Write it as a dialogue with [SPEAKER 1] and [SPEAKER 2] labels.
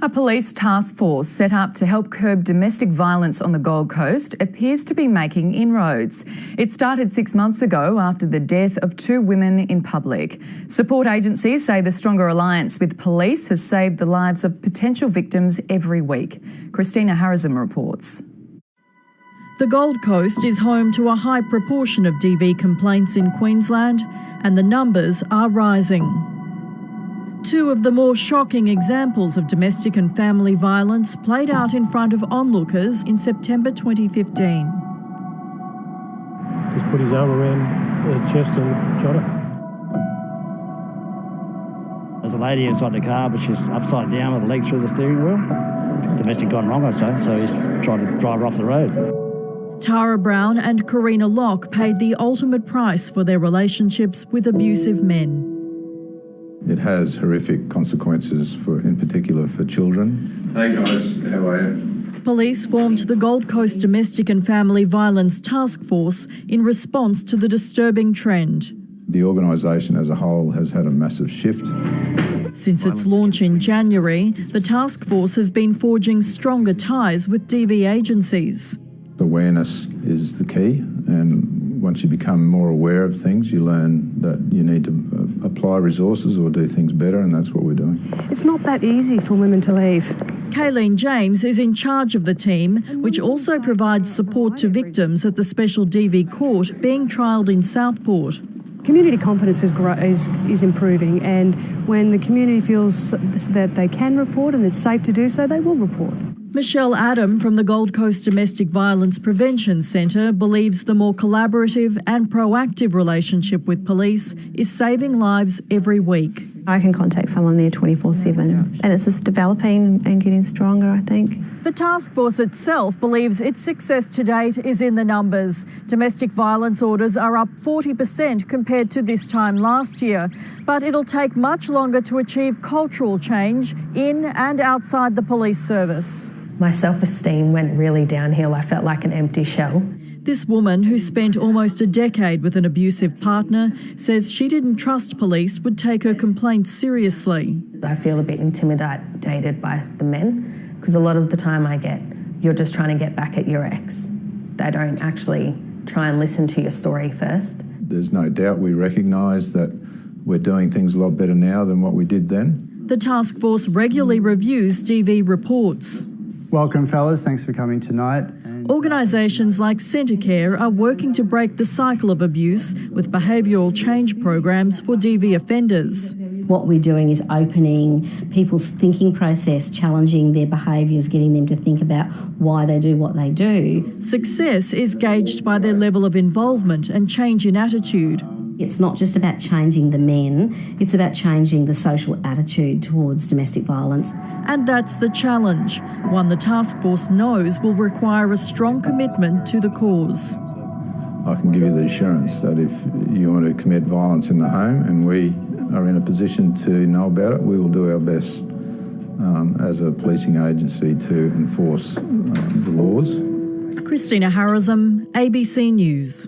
[SPEAKER 1] A police task force set up to help curb domestic violence on the Gold Coast appears to be making inroads. It started 6 months ago after the death of 2 women in public. Support agencies say the stronger alliance with police has saved the lives of potential victims every week. Christina Harrison reports.
[SPEAKER 2] The Gold Coast is home to a high proportion of DV complaints in Queensland, and the numbers are rising. 2 of the more shocking examples of domestic and family violence played out in front of onlookers in September 2015.
[SPEAKER 3] Just put his arm around her chest and shot her.
[SPEAKER 4] There's a lady inside the car, but she's upside down with her legs through the steering wheel. Domestic gone wrong, I'd say, so he's trying to drive her off the road.
[SPEAKER 2] Tara Brown and Karina Locke paid the ultimate price for their relationships with abusive men.
[SPEAKER 5] It has horrific consequences, in particular for children. Hey guys, how are you?
[SPEAKER 2] Police formed the Gold Coast Domestic and Family Violence Task Force in response to the disturbing trend.
[SPEAKER 5] The organisation as a whole has had a massive shift.
[SPEAKER 2] Since its launch in January, the task force has been forging stronger ties with DV agencies.
[SPEAKER 5] Awareness is the key, and once you become more aware of things, you learn that you need to apply resources or do things better, and that's what we're doing.
[SPEAKER 6] It's not that easy for women to leave.
[SPEAKER 2] Kayleen James is in charge of the team, which also provides support to victims at the special DV court being trialled in Southport.
[SPEAKER 6] Community confidence is improving, and when the community feels that they can report and it's safe to do so, they will report.
[SPEAKER 2] Michelle Adam from the Gold Coast Domestic Violence Prevention Centre believes the more collaborative and proactive relationship with police is saving lives every week.
[SPEAKER 7] I can contact someone there 24/7, and it's just developing and getting stronger, I think.
[SPEAKER 2] The task force itself believes its success to date is in the numbers. Domestic violence orders are up 40% compared to this time last year, but it'll take much longer to achieve cultural change in and outside the police service.
[SPEAKER 8] My self-esteem went really downhill. I felt like an empty shell.
[SPEAKER 2] This woman, who spent almost a decade with an abusive partner, says she didn't trust police would take her complaints seriously.
[SPEAKER 8] I feel a bit intimidated by the men, because a lot of the time I get, you're just trying to get back at your ex. They don't actually try and listen to your story first.
[SPEAKER 5] There's no doubt we recognise that we're doing things a lot better now than what we did then.
[SPEAKER 2] The task force regularly reviews DV reports.
[SPEAKER 9] Welcome, fellas. Thanks for coming tonight.
[SPEAKER 2] Organisations like Centrecare are working to break the cycle of abuse with behavioural change programs for DV offenders.
[SPEAKER 10] What we're doing is opening people's thinking process, challenging their behaviours, getting them to think about why they do what they do.
[SPEAKER 2] Success is gauged by their level of involvement and change in attitude.
[SPEAKER 10] It's not just about changing the men, it's about changing the social attitude towards domestic violence.
[SPEAKER 2] And that's the challenge, one the task force knows will require a strong commitment to the cause.
[SPEAKER 5] I can give you the assurance that if you want to commit violence in the home and we are in a position to know about it, we will do our best as a policing agency to enforce the laws.
[SPEAKER 2] Christina Harrison, ABC News.